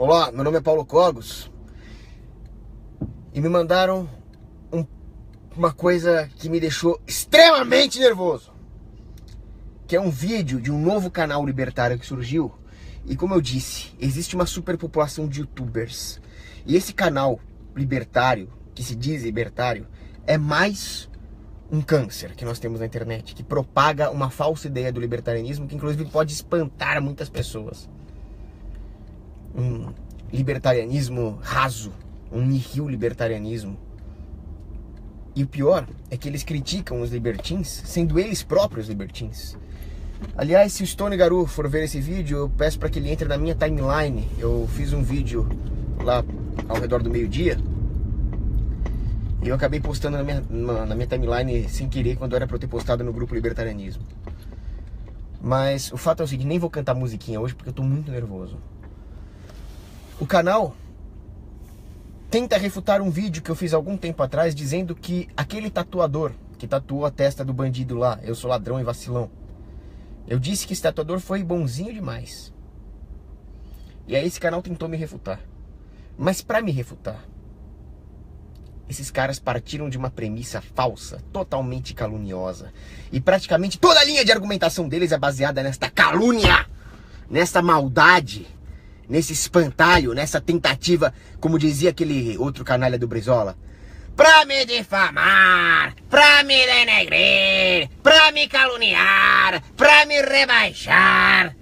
Olá, meu nome é Paulo Cogos e me mandaram uma coisa que me deixou extremamente nervoso, que é um vídeo de um novo canal libertário que surgiu. E como eu disse, existe uma superpopulação de youtubers, e esse canal libertário, que se diz libertário, é mais um câncer que nós temos na internet, que propaga uma falsa ideia do libertarianismo, que inclusive pode espantar muitas pessoas. Um libertarianismo raso, um nihil libertarianismo. E o pior é que eles criticam os libertins, sendo eles próprios libertins. Aliás, se o Stone Garu for ver esse vídeo, eu peço para que ele entre na minha timeline. Eu fiz um vídeo lá ao redor do meio-dia e eu acabei postando na minha timeline sem querer, quando era para eu ter postado no grupo Libertarianismo. Mas o fato é o seguinte, nem vou cantar musiquinha hoje porque eu tô muito nervoso. O canal tenta refutar um vídeo que eu fiz algum tempo atrás, dizendo que aquele tatuador que tatuou a testa do bandido lá, eu sou ladrão e vacilão, eu disse que esse tatuador foi bonzinho demais. E aí esse canal tentou me refutar. Mas para me refutar, esses caras partiram de uma premissa falsa, totalmente caluniosa. E praticamente toda a linha de argumentação deles é baseada nesta calúnia, nesta maldade, nesse espantalho, nessa tentativa, como dizia aquele outro canalha do Brizola, pra me difamar, pra me denegrir, pra me caluniar, pra me rebaixar.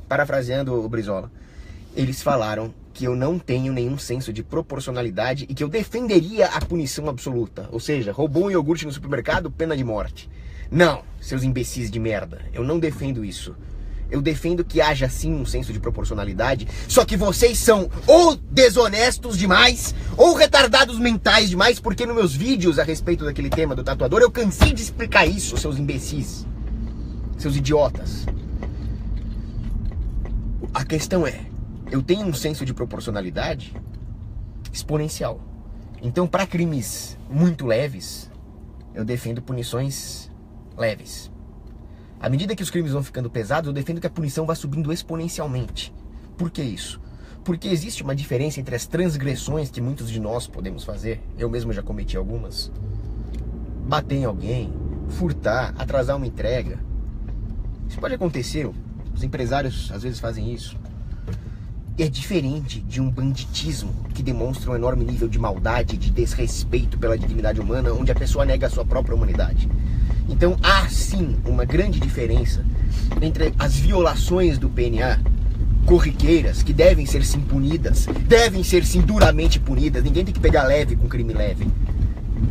Parafraseando o Brizola. Eles falaram que eu não tenho nenhum senso de proporcionalidade e que eu defenderia a punição absoluta. Ou seja, roubou um iogurte no supermercado, pena de morte. Não, seus imbecis de merda, eu não defendo isso. Eu defendo que haja sim um senso de proporcionalidade, só que vocês são ou desonestos demais, ou retardados mentais demais, porque nos meus vídeos a respeito daquele tema do tatuador, eu cansei de explicar isso, seus imbecis, seus idiotas. A questão é, eu tenho um senso de proporcionalidade exponencial. Então, para crimes muito leves, eu defendo punições leves. À medida que os crimes vão ficando pesados, eu defendo que a punição vá subindo exponencialmente. Por que isso? Porque existe uma diferença entre as transgressões que muitos de nós podemos fazer, eu mesmo já cometi algumas, bater em alguém, furtar, atrasar uma entrega. Isso pode acontecer, os empresários às vezes fazem isso. É diferente de um banditismo que demonstra um enorme nível de maldade, de desrespeito pela dignidade humana, onde a pessoa nega a sua própria humanidade. Então há sim uma grande diferença entre as violações do PNA corriqueiras, que devem ser sim punidas, devem ser sim duramente punidas, ninguém tem que pegar leve com crime leve.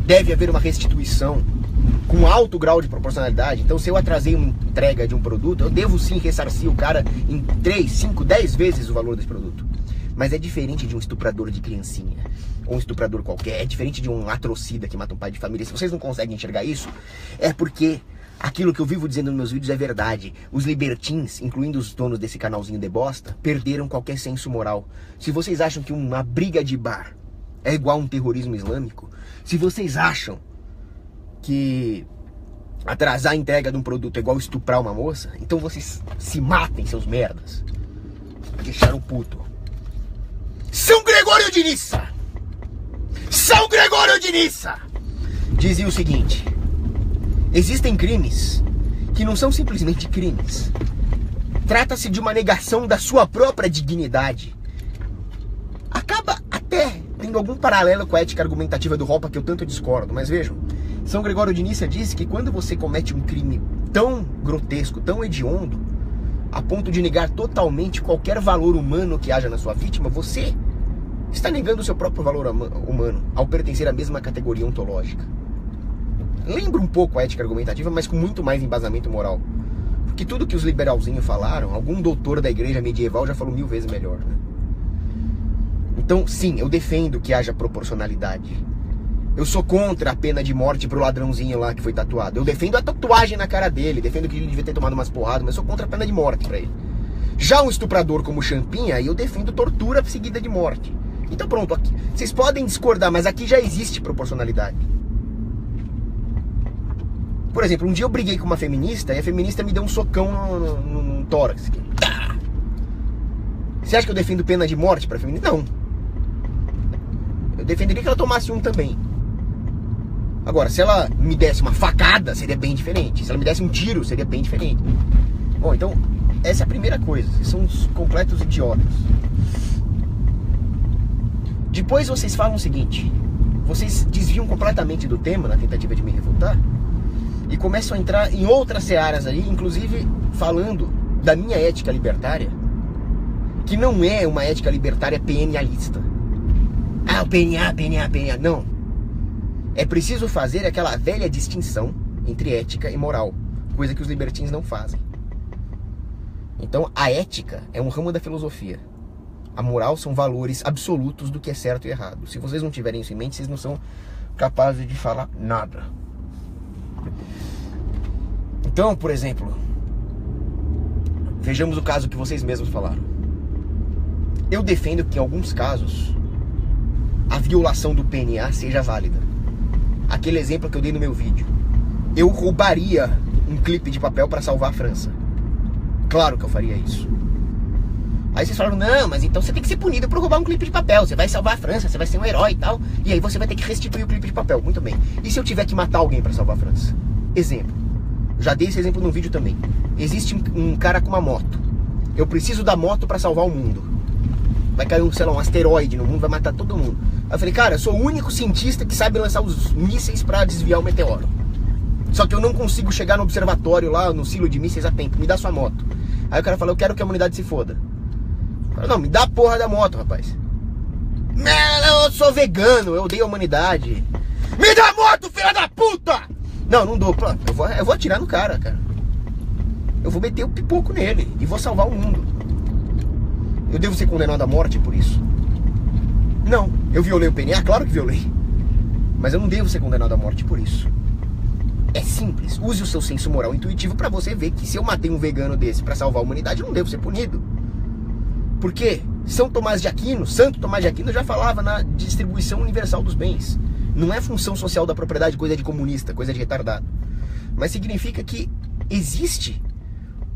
Deve haver uma restituição com alto grau de proporcionalidade. Então, se eu atrasei uma entrega de um produto, eu devo sim ressarcir o cara em 3, 5, 10 vezes o valor desse produto. Mas é diferente de um estuprador de criancinha, ou um estuprador qualquer, é diferente de um latrocida que mata um pai de família. Se vocês não conseguem enxergar isso, é porque aquilo que eu vivo dizendo nos meus vídeos é verdade. Os libertins, incluindo os donos desse canalzinho de bosta, perderam qualquer senso moral. Se vocês acham que uma briga de bar é igual a um terrorismo islâmico, se vocês acham que atrasar a entrega de um produto é igual estuprar uma moça, então vocês se matem, seus merdas. Deixaram puto. São Gregório de Nissa! São Gregório de Nissa! Dizia o seguinte: existem crimes que não são simplesmente crimes. Trata-se de uma negação da sua própria dignidade. Acaba até tendo algum paralelo com a ética argumentativa do Hoppe, que eu tanto discordo, mas vejam, São Gregório de Nissa disse que quando você comete um crime tão grotesco, tão hediondo, a ponto de negar totalmente qualquer valor humano que haja na sua vítima, você está negando o seu próprio valor humano ao pertencer à mesma categoria ontológica. Lembra um pouco a ética argumentativa, mas com muito mais embasamento moral. Porque tudo que os liberalzinhos falaram, algum doutor da igreja medieval já falou 1000 vezes melhor, né? Então, sim, eu defendo que haja proporcionalidade. Eu sou contra a pena de morte pro ladrãozinho lá que foi tatuado. Eu defendo a tatuagem na cara dele, defendo que ele devia ter tomado umas porradas, mas eu sou contra a pena de morte pra ele. Já um estuprador como o Champinha, eu defendo tortura seguida de morte. Então pronto, aqui, vocês podem discordar, mas aqui já existe proporcionalidade. Por exemplo, um dia eu briguei com uma feminista e a feminista me deu um socão no tórax. Você acha que eu defendo pena de morte para feminista? Não. Eu defenderia que ela tomasse um também. Agora, se ela me desse uma facada, seria bem diferente. Se ela me desse um tiro, seria bem diferente. Bom, então, essa é a primeira coisa. Vocês são uns completos idiotas. Depois vocês falam o seguinte: vocês desviam completamente do tema na tentativa de me refutar e começam a entrar em outras searas aí, inclusive falando da minha ética libertária, que não é uma ética libertária PNAlista. Ah, o PNA. Não. É preciso fazer aquela velha distinção entre ética e moral, coisa que os libertins não fazem. Então, a ética é um ramo da filosofia. A moral são valores absolutos do que é certo e errado. Se vocês não tiverem isso em mente, vocês não são capazes de falar nada. Então, por exemplo, vejamos o caso que vocês mesmos falaram. Eu defendo que em alguns casos a violação do PNA seja válida. Aquele exemplo que eu dei no meu vídeo. Eu roubaria um clipe de papel para salvar a França. Claro que eu faria isso. Aí vocês falaram, não, mas então você tem que ser punido por roubar um clipe de papel. Você vai salvar a França, você vai ser um herói e tal. E aí você vai ter que restituir o clipe de papel. Muito bem. E se eu tiver que matar alguém para salvar a França? Exemplo. Já dei esse exemplo no vídeo também. Existe um cara com uma moto. Eu preciso da moto para salvar o mundo. Vai cair um asteroide no mundo, vai matar todo mundo. Aí eu falei, cara, eu sou o único cientista que sabe lançar os mísseis para desviar o meteoro. Só que eu não consigo chegar no observatório lá, no silo de mísseis a tempo. Me dá sua moto. Aí o cara falou, eu quero que a humanidade se foda. Eu falei, não, me dá a porra da moto, rapaz. Não, eu sou vegano, eu odeio a humanidade. Me dá a moto, filha da puta! Não dou. Eu vou atirar no cara. Eu vou meter o pipoco nele e vou salvar o mundo. Eu devo ser condenado à morte por isso? Não. Eu violei o PNA? Claro que violei. Mas eu não devo ser condenado à morte por isso. É simples. Use o seu senso moral intuitivo pra você ver que se eu matei um vegano desse pra salvar a humanidade, eu não devo ser punido. Por quê? Santo Tomás de Aquino já falava na distribuição universal dos bens. Não é função social da propriedade coisa de comunista, coisa de retardado. Mas significa que existe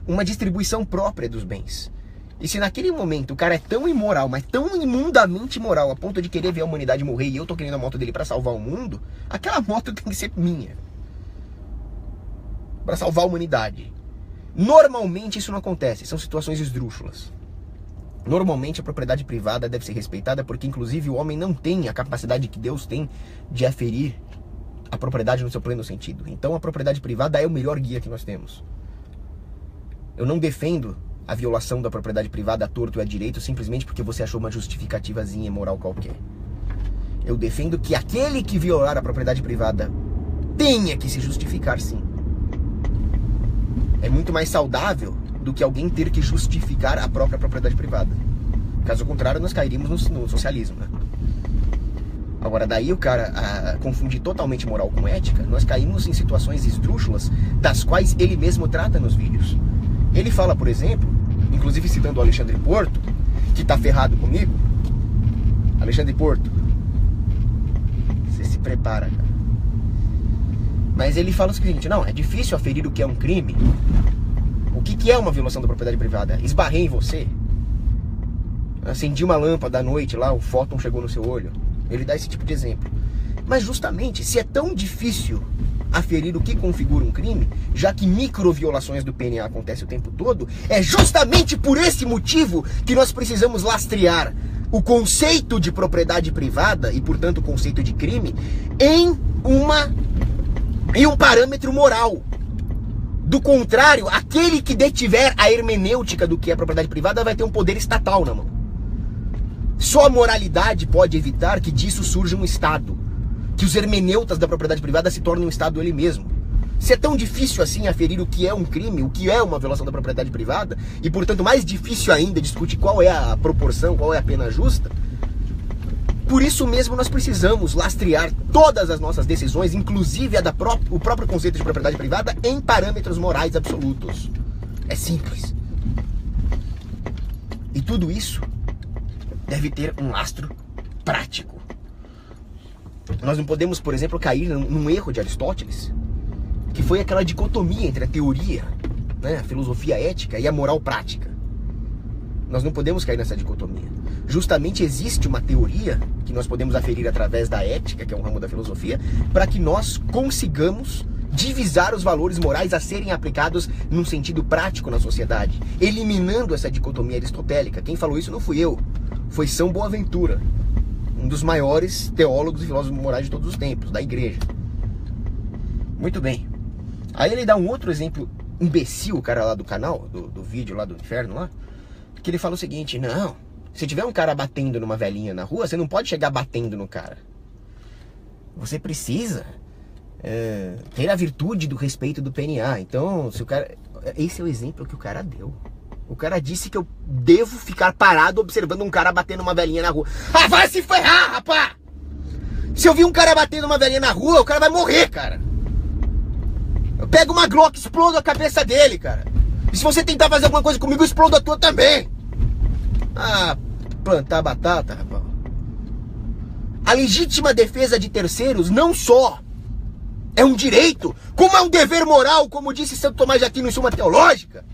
uma distribuição própria dos bens. E se naquele momento o cara é tão imoral, mas tão imundamente imoral, a ponto de querer ver a humanidade morrer e eu tô querendo a moto dele pra salvar o mundo, aquela moto tem que ser minha. Pra salvar a humanidade. Normalmente isso não acontece, são situações esdrúxulas. Normalmente a propriedade privada deve ser respeitada porque inclusive o homem não tem a capacidade que Deus tem de aferir a propriedade no seu pleno sentido. Então a propriedade privada é o melhor guia que nós temos. Eu não defendo a violação da propriedade privada a torto e a direito simplesmente porque você achou uma justificativazinha moral qualquer. Eu defendo que aquele que violar a propriedade privada tenha que se justificar, sim. É muito mais saudável do que alguém ter que justificar a própria propriedade privada. Caso contrário, nós cairíamos no socialismo, né? Agora, daí o cara confundir totalmente moral com ética, nós caímos em situações esdrúxulas das quais ele mesmo trata nos vídeos. Ele fala, por exemplo, inclusive citando o Alexandre Porto, que tá ferrado comigo. Alexandre Porto, você se prepara, cara. Mas ele fala o seguinte, não, é difícil aferir o que é um crime. O que é uma violação da propriedade privada? Esbarrei em você. Acendi uma lâmpada à noite lá, o fóton chegou no seu olho. Ele dá esse tipo de exemplo. Mas justamente, se é tão difícil aferir o que configura um crime, já que microviolações do PNA acontecem o tempo todo, é justamente por esse motivo que nós precisamos lastrear o conceito de propriedade privada e, portanto, o conceito de crime em um parâmetro moral. Do contrário, aquele que detiver a hermenêutica do que é propriedade privada vai ter um poder estatal na mão. Só a moralidade pode evitar que disso surja um Estado. Que os hermeneutas da propriedade privada se tornem um Estado ele mesmo. Se é tão difícil assim aferir o que é um crime, o que é uma violação da propriedade privada, e portanto mais difícil ainda discutir qual é a proporção, qual é a pena justa, por isso mesmo nós precisamos lastrear todas as nossas decisões, inclusive o próprio conceito de propriedade privada, em parâmetros morais absolutos. É simples. E tudo isso deve ter um lastro prático. Nós não podemos, por exemplo, cair num erro de Aristóteles, que foi aquela dicotomia entre a teoria, né, a filosofia ética e a moral prática. Nós não podemos cair nessa dicotomia. Justamente existe uma teoria que nós podemos aferir através da ética, que é um ramo da filosofia, para que nós consigamos divisar os valores morais a serem aplicados num sentido prático na sociedade, eliminando essa dicotomia aristotélica. Quem falou isso não fui eu, foi São Boaventura, um dos maiores teólogos e filósofos morais de todos os tempos, da igreja. Muito bem. Aí ele dá um outro exemplo imbecil, o cara lá do canal, do vídeo lá do inferno lá, que ele fala o seguinte: não, se tiver um cara batendo numa velhinha na rua, você não pode chegar batendo no cara. Você precisa ter a virtude do respeito do PNA. Então, se o cara... Esse é o exemplo que o cara deu. O cara disse que eu devo ficar parado observando um cara batendo uma velhinha na rua. Ah, vai se ferrar, rapá! Se eu vi um cara batendo uma velhinha na rua, o cara vai morrer, cara. Eu pego uma Glock e explodo a cabeça dele, cara. E se você tentar fazer alguma coisa comigo, eu explodo a tua também. Ah, plantar batata, rapaz. A legítima defesa de terceiros não só é um direito, como é um dever moral, como disse Santo Tomás de Aquino em Suma Teológica.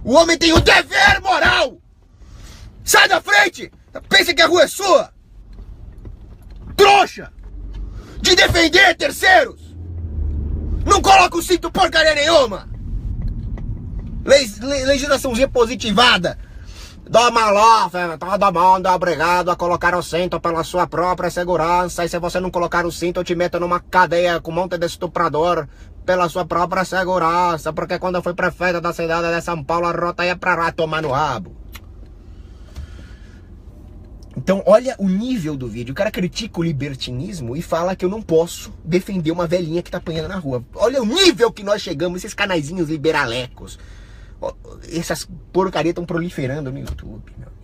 O homem tem o dever moral. Sai da frente! Pensa que a rua é sua! Trouxa! De defender terceiros! Não coloca o cinto porcaria nenhuma! Legislaçãozinha positivada. Doma lá, todo mundo é obrigado a colocar o cinto pela sua própria segurança. E se você não colocar o cinto, eu te meto numa cadeia com um monte de estuprador pela sua própria segurança. Porque quando eu fui prefeito da cidade de São Paulo, a rota ia pra lá tomar no rabo. Então, olha o nível do vídeo. O cara critica o libertinismo e fala que eu não posso defender uma velhinha que tá apanhando na rua. Olha o nível que nós chegamos, esses canaizinhos liberalecos. Essas porcarias estão proliferando no YouTube, meu amigo.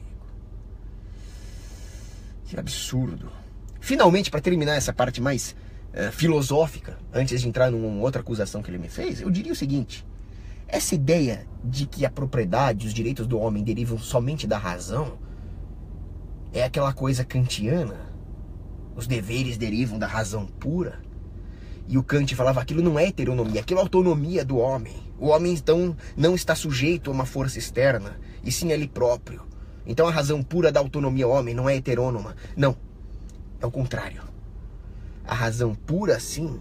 Que absurdo. Finalmente, para terminar essa parte mais filosófica, antes de entrar numa outra acusação que ele me fez, eu diria o seguinte: essa ideia de que a propriedade, os direitos do homem derivam somente da razão, é aquela coisa kantiana. Os deveres derivam da razão pura. E o Kant falava: aquilo não é heteronomia, aquilo é autonomia do homem. O homem, então, não está sujeito a uma força externa, e sim a ele próprio. Então a razão pura da autonomia ao homem não é heterônoma. Não, é o contrário. A razão pura, sim,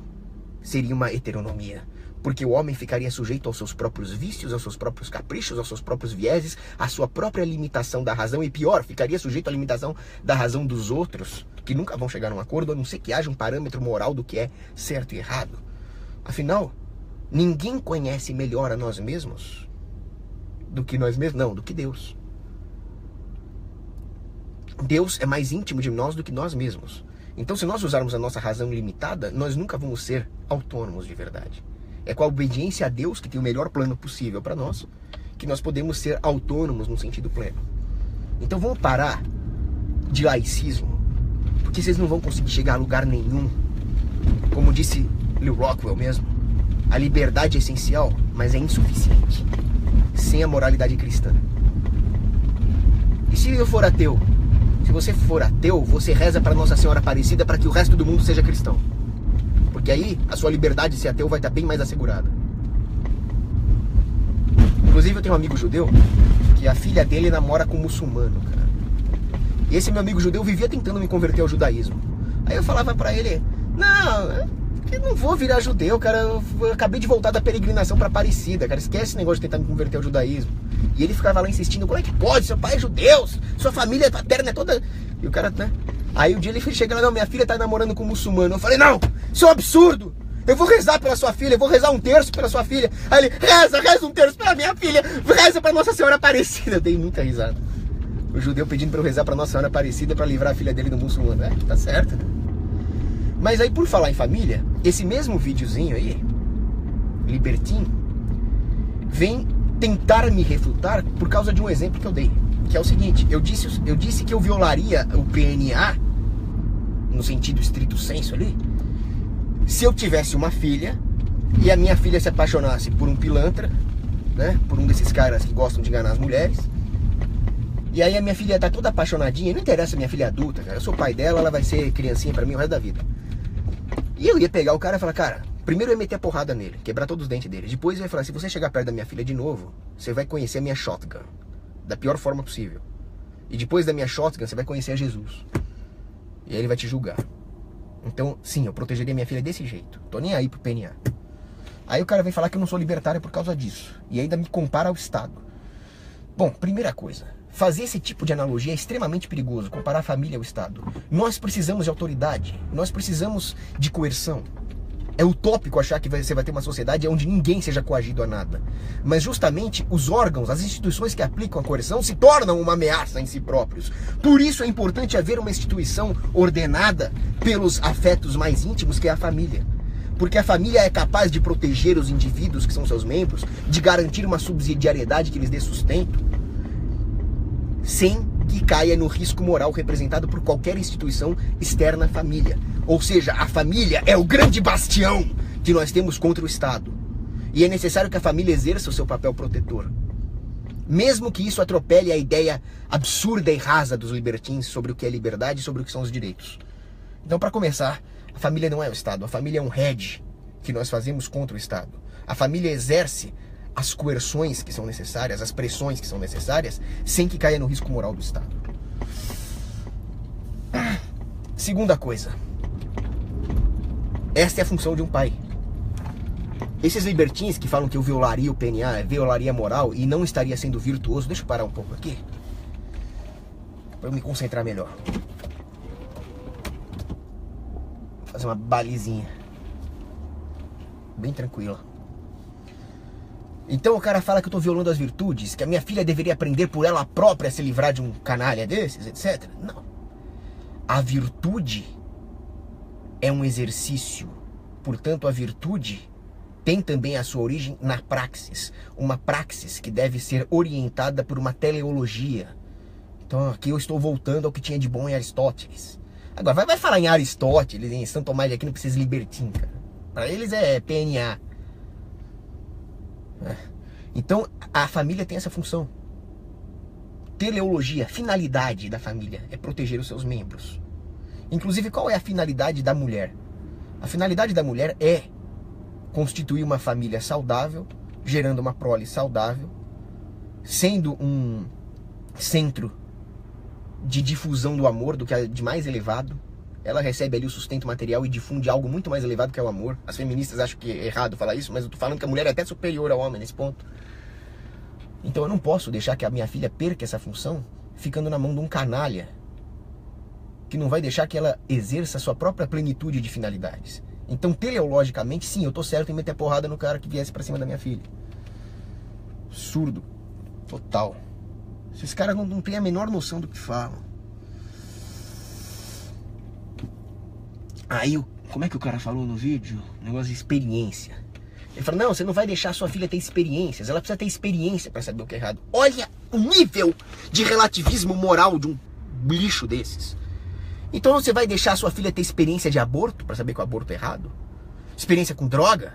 seria uma heteronomia. Porque o homem ficaria sujeito aos seus próprios vícios, aos seus próprios caprichos, aos seus próprios vieses, à sua própria limitação da razão. E pior, ficaria sujeito à limitação da razão dos outros, que nunca vão chegar a um acordo, a não ser que haja um parâmetro moral do que é certo e errado. Afinal, ninguém conhece melhor a nós mesmos do que nós mesmos, não, do que Deus. Deus é mais íntimo de nós do que nós mesmos. Então, se nós usarmos a nossa razão limitada, nós nunca vamos ser autônomos de verdade. É com a obediência a Deus, que tem o melhor plano possível para nós, que nós podemos ser autônomos no sentido pleno. Então vamos parar de laicismo, porque vocês não vão conseguir chegar a lugar nenhum. Como disse Lew Rockwell mesmo, a liberdade é essencial, mas é insuficiente sem a moralidade cristã. E se eu for ateu? Se você for ateu, você reza para Nossa Senhora Aparecida para que o resto do mundo seja cristão. Porque aí a sua liberdade de ser ateu vai estar bem mais assegurada. Inclusive eu tenho um amigo judeu que a filha dele namora com um muçulmano, cara. E esse meu amigo judeu vivia tentando me converter ao judaísmo. Aí eu falava pra ele: não, eu não vou virar judeu, cara. Eu acabei de voltar da peregrinação pra Aparecida, cara. Esquece esse negócio de tentar me converter ao judaísmo. E ele ficava lá insistindo: como é que pode? Seu pai é judeu, sua família paterna é toda... E o cara, né? Aí o dia ele chega lá: não, minha filha tá namorando com um muçulmano. Eu falei: não, isso é um absurdo. Eu vou rezar pela sua filha, eu vou rezar um terço pela sua filha. Aí ele: reza um terço pela minha filha, reza pra Nossa Senhora Aparecida. Eu dei muita risada. O judeu pedindo pra eu rezar pra Nossa Senhora Aparecida pra livrar a filha dele do muçulmano. É, tá certo, né? Mas aí, por falar em família, esse mesmo videozinho aí, libertino, vem tentar me refutar por causa de um exemplo que eu dei. Que é o seguinte: eu disse que eu violaria o PNA, no sentido estrito sensu ali, se eu tivesse uma filha e a minha filha se apaixonasse por um pilantra, né, por um desses caras que gostam de enganar as mulheres. E aí a minha filha tá toda apaixonadinha, não interessa, minha filha é adulta, cara, eu sou pai dela, ela vai ser criancinha pra mim o resto da vida. E eu ia pegar o cara e falar: cara, primeiro eu ia meter a porrada nele, quebrar todos os dentes dele. Depois eu ia falar: se você chegar perto da minha filha de novo, você vai conhecer a minha shotgun. da pior forma possível. E depois da minha shotgun, você vai conhecer a Jesus. E aí ele vai te julgar. Então, sim, eu protegeria minha filha desse jeito. Tô nem aí pro PNA. Aí o cara vem falar que eu não sou libertário por causa disso. E ainda me compara ao Estado. Bom, primeira coisa. Fazer esse tipo de analogia é extremamente perigoso. Comparar a família ao Estado. Nós precisamos de autoridade. Nós precisamos de coerção. É utópico achar que você vai ter uma sociedade onde ninguém seja coagido a nada. Mas justamente os órgãos, as instituições que aplicam a coerção se tornam uma ameaça em si próprios. Por isso é importante haver uma instituição ordenada pelos afetos mais íntimos, que é a família. Porque a família é capaz de proteger os indivíduos que são seus membros, de garantir uma subsidiariedade que lhes dê sustento, sem que caia no risco moral representado por qualquer instituição externa à família. Ou seja, a família é o grande bastião que nós temos contra o Estado. E é necessário que a família exerça o seu papel protetor. Mesmo que isso atropele a ideia absurda e rasa dos libertins sobre o que é liberdade e sobre o que são os direitos. Então, para começar, a família não é o Estado. A família é um hedge que nós fazemos contra o Estado. A família exerce as coerções que são necessárias, as pressões que são necessárias, sem que caia no risco moral do Estado. Segunda coisa. Esta é a função de um pai. Esses libertins que falam que eu violaria o PNA, violaria a moral e não estaria sendo virtuoso, deixa eu parar um pouco aqui, para eu me concentrar melhor. Vou fazer uma balizinha bem tranquila. Então o cara fala que eu tô violando as virtudes, que a minha filha deveria aprender por ela própria a se livrar de um canalha desses, etc. Não. A virtude é um exercício. Portanto, a virtude tem também a sua origem na praxis. Uma praxis que deve ser orientada por uma teleologia. Então aqui eu estou voltando ao que tinha de bom em Aristóteles. Agora, vai falar em Aristóteles, em Santo Tomás de Aquino, pra vocês libertim, cara. Pra eles é PNA. Então, a família tem essa função. Teleologia, finalidade da família é proteger os seus membros. Inclusive, qual é a finalidade da mulher? A finalidade da mulher é constituir uma família saudável, gerando uma prole saudável, sendo um centro de difusão do amor, do que é de mais elevado. Ela recebe ali o sustento material e difunde algo muito mais elevado que é o amor. As feministas acham que é errado falar isso, mas eu tô falando que a mulher é até superior ao homem nesse ponto. Então eu não posso deixar que a minha filha perca essa função ficando na mão de um canalha que não vai deixar que ela exerça a sua própria plenitude de finalidades. Então, teleologicamente, sim, eu tô certo em meter porrada no cara que viesse pra cima da minha filha. Absurdo. Total. Esses caras não têm a menor noção do que falam. Aí, como é que o cara falou no vídeo? Negócio de experiência. Ele falou, não, você não vai deixar sua filha ter experiências. Ela precisa ter experiência pra saber o que é errado. Olha o nível de relativismo moral de um lixo desses. Então você vai deixar sua filha ter experiência de aborto pra saber que o aborto é errado? Experiência com droga?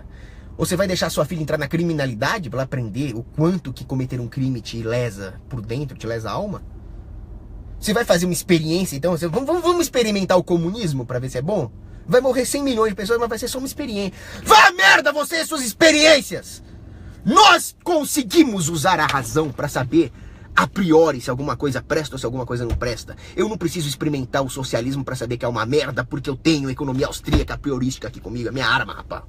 Ou você vai deixar sua filha entrar na criminalidade pra ela aprender o quanto que cometer um crime te lesa por dentro, te lesa a alma? Você vai fazer uma experiência, então? Vamos experimentar o comunismo pra ver se é bom? Vai morrer 100 milhões de pessoas, mas vai ser só uma experiência. Vá a merda você e suas experiências! Nós conseguimos usar a razão pra saber a priori se alguma coisa presta ou se alguma coisa não presta. Eu não preciso experimentar o socialismo pra saber que é uma merda, porque eu tenho a economia austríaca priorística aqui comigo, é minha arma, rapaz.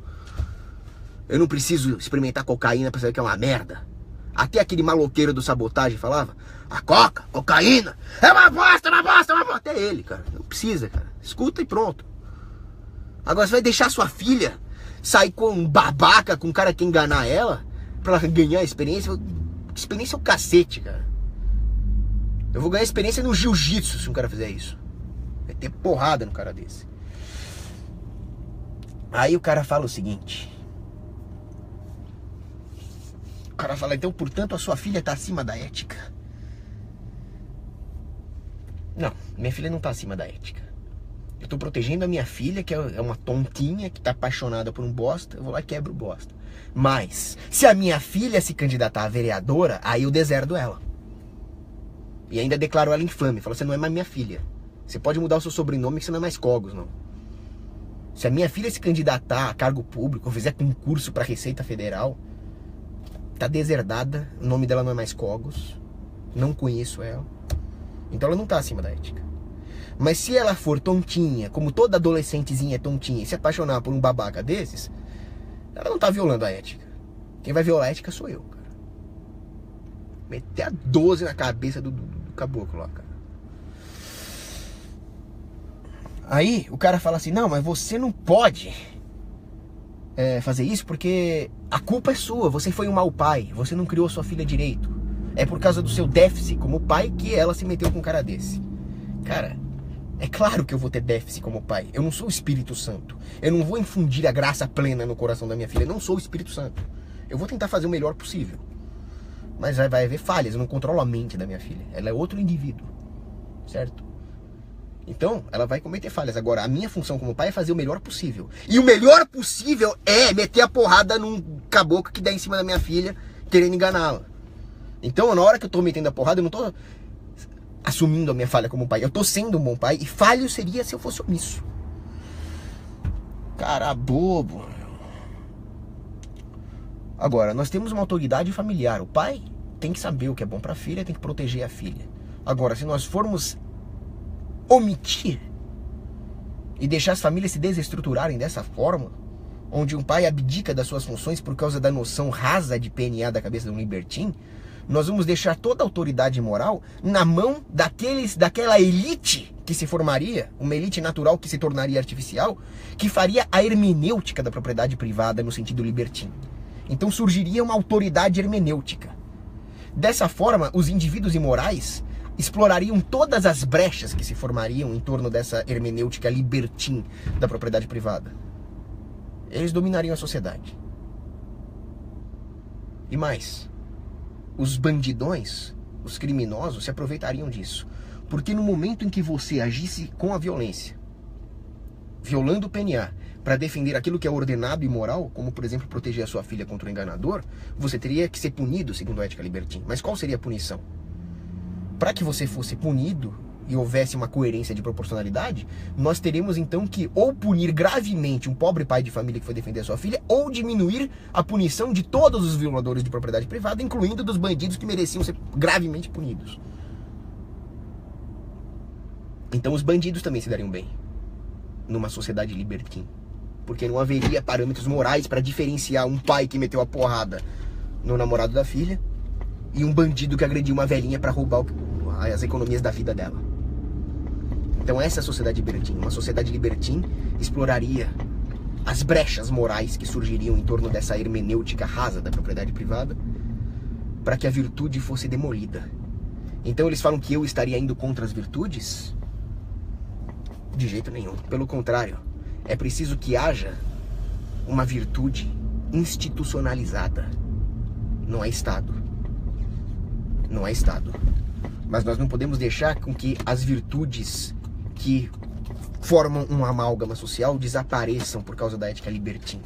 Eu não preciso experimentar cocaína pra saber que é uma merda. Até aquele maloqueiro do Sabotagem falava, a cocaína, é uma bosta, uma bosta, uma bosta. Até ele, cara, não precisa, cara. Escuta e pronto. Agora você vai deixar sua filha sair com um babaca, com um cara que enganar ela, pra ela ganhar experiência? Experiência é o cacete, cara. Eu vou ganhar experiência no jiu-jitsu se um cara fizer isso. Vai ter porrada no cara desse. Aí o cara fala o seguinte. O cara fala, então, portanto, a sua filha tá acima da ética. Não, minha filha não tá acima da ética. Eu tô protegendo a minha filha, que é uma tontinha, que tá apaixonada por um bosta. Eu vou lá e quebro o bosta. Mas, se a minha filha se candidatar a vereadora, aí eu deserdo ela. E ainda declaro ela infame. Falo, você não é mais minha filha. Você pode mudar o seu sobrenome, que você não é mais Cogos, não. Se a minha filha se candidatar a cargo público, ou fizer concurso pra Receita Federal, tá deserdada, o nome dela não é mais Cogos. não conheço ela. Então ela não tá acima da ética. Mas se ela for tontinha, como toda adolescentezinha é tontinha, e se apaixonar por um babaca desses, ela não tá violando a ética. Quem vai violar a ética sou eu, cara. Meter a 12 na cabeça do caboclo lá, cara. Aí o cara fala assim, não, mas você não pode fazer isso porque a culpa é sua, você foi um mau pai, você não criou sua filha direito. É por causa do seu déficit como pai que ela se meteu com um cara desse. Cara, é claro que eu vou ter déficit como pai. Eu não sou o Espírito Santo. Eu não vou infundir a graça plena no coração da minha filha. Eu não sou o Espírito Santo. Eu vou tentar fazer o melhor possível. Mas vai haver falhas. Eu não controlo a mente da minha filha. Ela é outro indivíduo. Certo? Então, ela vai cometer falhas. Agora, a minha função como pai é fazer o melhor possível. E o melhor possível é meter a porrada num caboclo que dá em cima da minha filha, querendo enganá-la. Então, na hora que eu tô metendo a porrada, eu não tô assumindo a minha falha como pai. Eu tô sendo um bom pai. E falho seria se eu fosse omisso. Cara bobo. Agora, nós temos uma autoridade familiar. O pai tem que saber o que é bom pra filha, tem que proteger a filha. Agora, se nós formos omitir e deixar as famílias se desestruturarem dessa forma, onde um pai abdica das suas funções por causa da noção rasa de PNA da cabeça de um libertino, nós vamos deixar toda a autoridade moral na mão daquela elite que se formaria, uma elite natural que se tornaria artificial, que faria a hermenêutica da propriedade privada no sentido libertino. Então surgiria uma autoridade hermenêutica. Dessa forma, os indivíduos imorais explorariam todas as brechas que se formariam em torno dessa hermenêutica libertina da propriedade privada. Eles dominariam a sociedade. E mais, os bandidões, os criminosos se aproveitariam disso. Porque no momento em que você agisse com a violência, violando o PNA, para defender aquilo que é ordenado e moral, como por exemplo proteger a sua filha contra o enganador, você teria que ser punido segundo a ética libertina. Mas qual seria a punição? Para que você fosse punido e houvesse uma coerência de proporcionalidade, nós teríamos então que ou punir gravemente um pobre pai de família que foi defender a sua filha, ou diminuir a punição de todos os violadores de propriedade privada, incluindo dos bandidos que mereciam ser gravemente punidos. Então os bandidos também se dariam bem numa sociedade libertina, porque não haveria parâmetros morais para diferenciar um pai que meteu a porrada no namorado da filha e um bandido que agrediu uma velhinha para roubar as economias da vida dela. Então essa é a sociedade libertina. Uma sociedade libertina exploraria as brechas morais que surgiriam em torno dessa hermenêutica rasa da propriedade privada para que a virtude fosse demolida. Então eles falam que eu estaria indo contra as virtudes? De jeito nenhum. Pelo contrário, é preciso que haja uma virtude institucionalizada. Não é Estado. Não é Estado. Mas nós não podemos deixar com que as virtudes que formam uma amálgama social desapareçam por causa da ética libertina.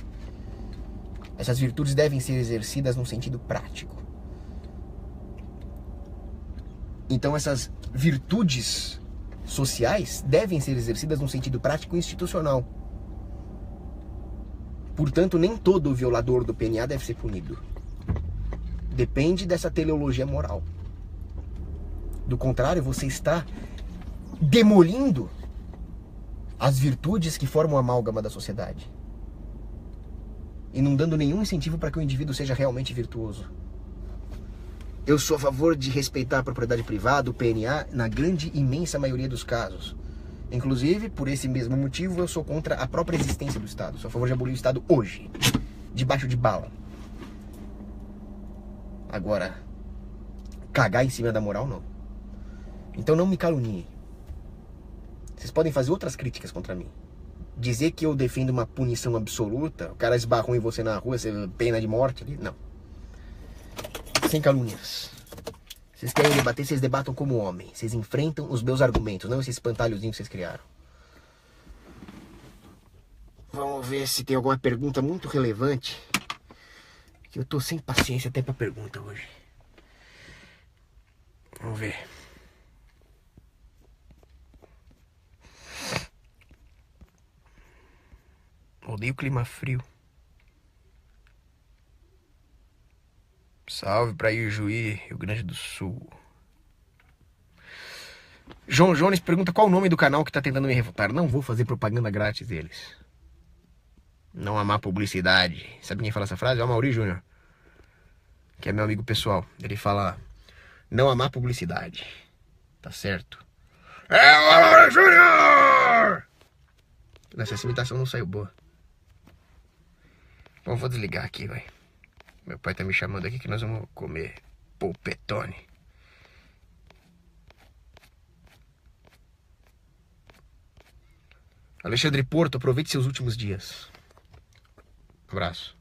Essas virtudes devem ser exercidas num sentido prático. Então essas virtudes sociais devem ser exercidas num sentido prático e institucional. Portanto, nem todo violador do PNA deve ser punido. Depende dessa teleologia moral. Do contrário, você está demolindo as virtudes que formam a amálgama da sociedade e não dando nenhum incentivo para que o indivíduo seja realmente virtuoso. Eu sou a favor de respeitar a propriedade privada, o PNA, na grande, imensa maioria dos casos. Inclusive, por esse mesmo motivo, eu sou contra a própria existência do Estado. Sou a favor de abolir o Estado hoje, debaixo de bala. Agora, cagar em cima da moral, não. Então não me caluniem. Vocês podem fazer outras críticas contra mim. Dizer que eu defendo uma punição absoluta, o cara esbarrou em você na rua, você pena de morte ali, não. Sem calúnias. Vocês querem debater, vocês debatam como homem. Vocês enfrentam os meus argumentos, não esse espantalhozinho que vocês criaram. Vamos ver se tem alguma pergunta muito relevante. Que eu tô sem paciência até pra pergunta hoje. Vamos ver. Odeio clima frio. Salve pra Ijuí, Rio Grande do Sul. João Jones pergunta qual o nome do canal que tá tentando me refutar. Não vou fazer propaganda grátis deles. Não amar publicidade. Sabe quem fala essa frase? É o Mauri Júnior, que é meu amigo pessoal. Ele fala: não amar publicidade. Tá certo? É o Mauri Júnior! Essa imitação não saiu boa. Bom, vou desligar aqui, vai. Meu pai tá me chamando aqui que nós vamos comer polpetone. Alexandre Porto, aproveite seus últimos dias. Abraço.